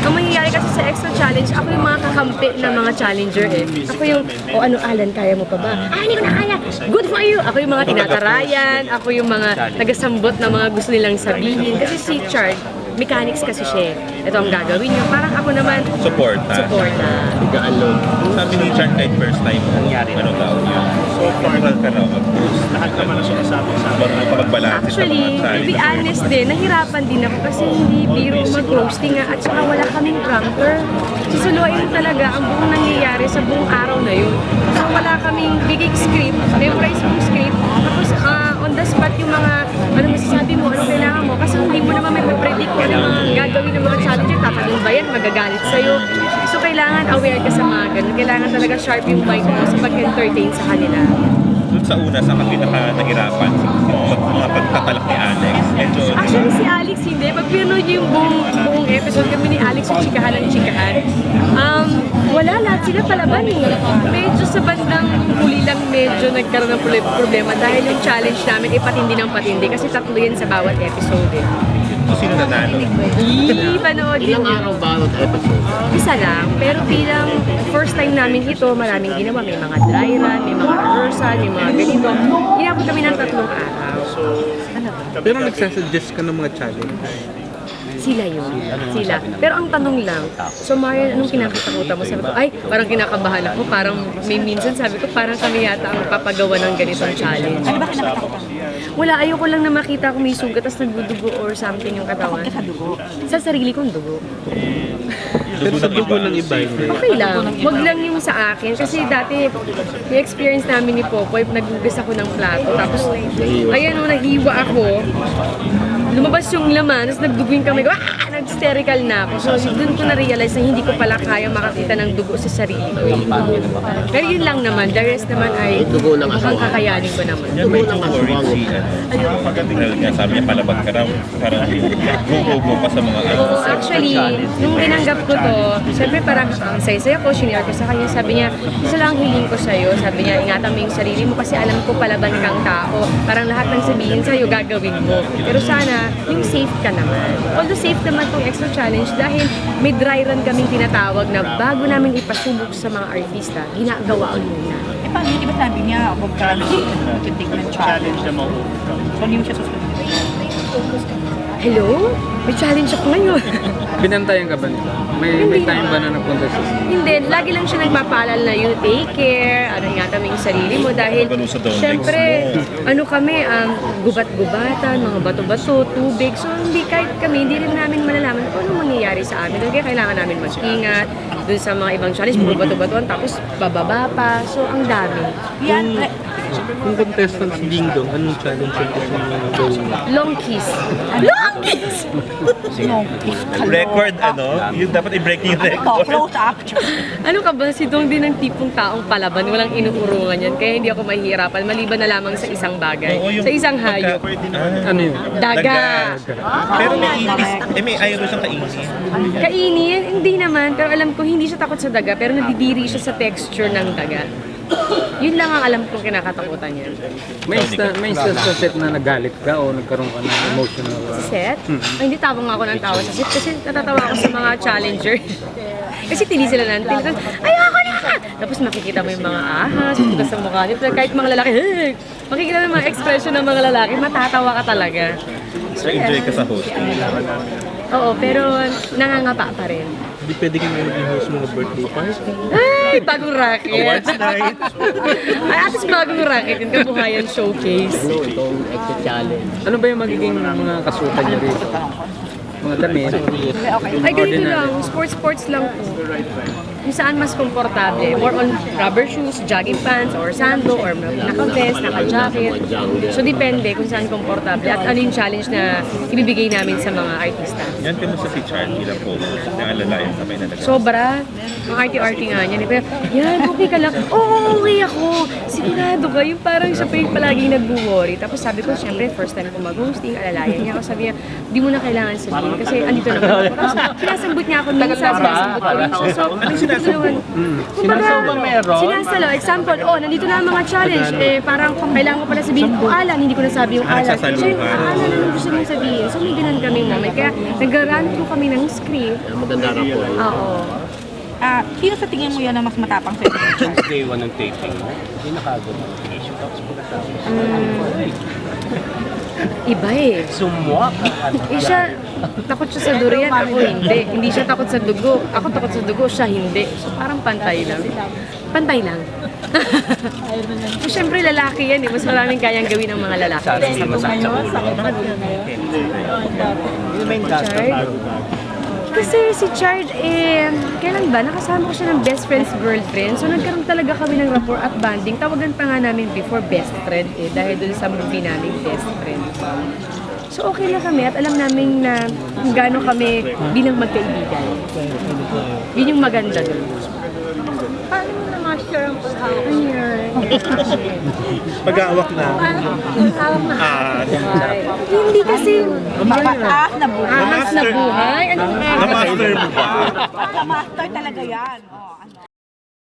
Ang mangyayari kasi sa Extra Challenge, ako yung mga kakampi ng mga challenger eh. Ako yung, ano Alan, kaya mo pa ba? Hindi ko na kaya! Good for you! Ako yung mga tinatarayan, ako yung mga nagasambot na mga gusto nilang sabihin. Kasi si Chard, mechanics kasi siya. Ito ang gagawin niya. Parang ako naman, support na. Tiga-alon. Sabi ni Chard kahit first time nangyari ano daw yun. So natural ka raw mag-post. Lahat naman ang sumasabi sa mga kapagbalansin sa actually, mga to challenge. be honest din, nahirapan din ako kasi hindi biro mag-roasting nga at saka wala kaming prompter. Susuluin talaga ang buong nangyayari sa buong araw na yun. So wala kaming biging script, memorize yung script, tapos on the spot yung mga ano masasabi mo, ano kailangan mo, kasi hindi mo naman may predict kung ano mga gagawin ng mga challenger, tatanong ba yan, magagalit sa'yo. So kailangan aware ka sa mga ganun, kailangan talaga sharp yung mind mo sa pag-entertain sa kanila. Doon sa una, sa pinaka nahirapan, yung mga pagtatalak ni Alex. Medyo, Actually, si Alex hindi. Pag pinanood niyo yung buong episode kami ni Alex, yung chikahan ng chikahan, wala lahat sila palaban eh. Medyo sa bandang huli lang medyo nagkaroon ng problema dahil yung challenge namin ay patindi ng patindi kasi tatlo yan sa bawat episode eh. so sino nanalo? Panood din Ilang yun. araw bawat episode? Isa lang, pero bilang first time namin ito, maraming ginawa. May mga dry run, may mga rehearsal, may mga ganito. Inabot kami ng 3 araw. Pero nagsasuggest ka ng mga challenge. Sila yun. Sila. Pero ang tanong lang, so Marian, anong kinakatakutan mo? Sabi ko, ay, parang kinakabahan ako. Parang may minsan sabi ko, parang kami yata ang papagawa ng ganitong challenge. Ano ba kinakatakutan? Wala, ayoko lang na makita kung may sugat tapos nagdudugo or something yung katawan. Sa sarili kong dugo. Pero sa dugo ng iba, hindi. Okay lang. Wag lang yung sa akin. Kasi dati, yung experience namin ni Popoy, naghugas ako ng plato. Tapos, ayan o, nahiwa ako. Lumabas yung laman, tapos nagdugo yung kamay ko. Nag-hysterical na ako. So, doon ko na-realize na hindi ko pala kaya makakita ng dugo sa sarili ko. Pero yun lang naman. The rest naman ay Dugo ng mukhang kakayanin ko naman. Yan may worried si dahil nga sabi niya palabag ka raw. Parang go pa sa mga ano. Actually, nung tinanggap ko to, siyempre parang ang saya-saya ko, shinare ko sa kanya, sabi niya, isa lang ang hiling ko sa'yo, sabi niya, ingatan mo yung sarili mo kasi alam ko palaban kang tao, parang lahat ng sabihin sa'yo gagawin mo. Pero sana, yung safe ka naman. Although safe naman tong Extra Challenge dahil may dry run kaming tinatawag na bago namin ipasubok sa mga artista, ginagawa ang muna. Paano di ba sabi niya, huwag ka titig ng challenge na mo? So, hindi mo siya susunod. Hello? May challenge ako ngayon. Binantayan ka ba nila? May time ba na napunta siya? Hindi, lagi lang siya nagpapaalala na you take care, ano ingatan mo yung sarili mo dahil syempre, ano kami, gubat-gubatan, mga bato-bato, tubig, so hindi kahit kami, hindi rin namin malalaman kung ano mangyayari sa amin. Kaya kailangan namin mag-ingat, dun sa mga ibang challenge, mga bato-batuan, tapos bababa pa, so ang dami. Yan, Kung contestant si Ding Dong, anong challenge yung gusto mo gawin niya? Long kiss. Long kiss! Record ano, yung dapat i-break yung record. close up. Ano ka ba, si Dong din ang tipong taong palaban, walang inuurungan yan, kaya hindi ako mahihirapan, maliban na lamang sa isang bagay, Oo, yung sa isang hayop. Ano yun? Daga! Pero may inis, may ayaw siyang kainin. Kainin? Hindi naman, pero alam ko hindi siya takot sa daga, pero nadidiri siya sa texture ng daga. Yun lang ang alam kong kinakatakutan niya. May instance sa set na nagalit ka o nagkaroon ka ng emotional... Sa set? Ay, hindi tawang ako ng tawa sa set kasi natatawa ako sa mga challenger. Kasi tini sila ng tini. Ayoko na! Tapos makikita mo yung mga ahas, pupunta sa mukha nila. Kahit mga lalaki, makikita mo yung mga expression ng mga lalaki, matatawa ka talaga. So enjoy ka sa hosting. Oo, pero nangangapa pa rin. Hindi pwede ka nga mag-host mga birthday party. Ay, bagong racket! Awards night. Ay, atas bagong racket, yung kabuhayan showcase. Ano itong Extra Challenge? Ano ba yung magiging mga kasutan niya rito? Mga damit? Ay, ganito lang. Sports lang po. Kung saan mas komportable. More on rubber shoes, jogging pants, or sando, or naka-vest, naka-jacket. So, depende kung saan komportable. At ano yung challenge na ibibigay namin sa mga artista. Yan kamusta si Chard bilang post na alalayan sa may nalaga. Sobra. Ang arty-arty nga niya. Pero, yan, okay ka lang. Oo, okay ako. Sigurado ka. Yung parang siya pa yung palaging nag-worry. Tapos sabi ko, syempre, first time ko mag-hosting, alalayan niya ako. Sabi niya, di mo na kailangan sabihin kasi andito naman ako. Tapos sinasambot niya ako minsan, sinasambot ko rin siya. So, tutulungan. Sinasalo ba meron? Sinasalo. Example, nandito na ang mga challenge. Parang kailangan ko pala sabihin, Alan, hindi ko nasabi yung Alan. nagsasaluhan. Siya yung Alan na gusto niyong sabihin. So may ganun kaming moment. Kaya nag-run through kami ng script. Maganda na po. Oo. Sino sa tingin mo yan ang mas matapang sa'yo? Since day one ng taping, hindi nakagod ang issue. Tapos pagkatapos, Iba eh. sumwa ka. Siya, takot siya sa durian, ako hindi. Hindi siya takot sa dugo. Ako takot sa dugo, siya hindi. So parang pantay lang. Pantay lang. So, syempre lalaki yan eh. Mas maraming kayang gawin ng mga lalaki. Hindi masakit sa ulo. Chard? Kasi si Chard, kailan ba? Nakasama ko siya ng best friend's girlfriend. So nagkaroon talaga kami ng rapport at bonding. Tawagan pa nga namin before best friend dahil dun sa movie namin best friend. So okay na kami at alam namin na kung gaano kami bilang magkaibigan. Yun yung maganda dun. Paano mo na-master ang paghawak? Pag-aawak na. Hindi kasi Ahas na buhay. ahas na buhay. Anong ahas? Na-master mo ba? Master talaga yan.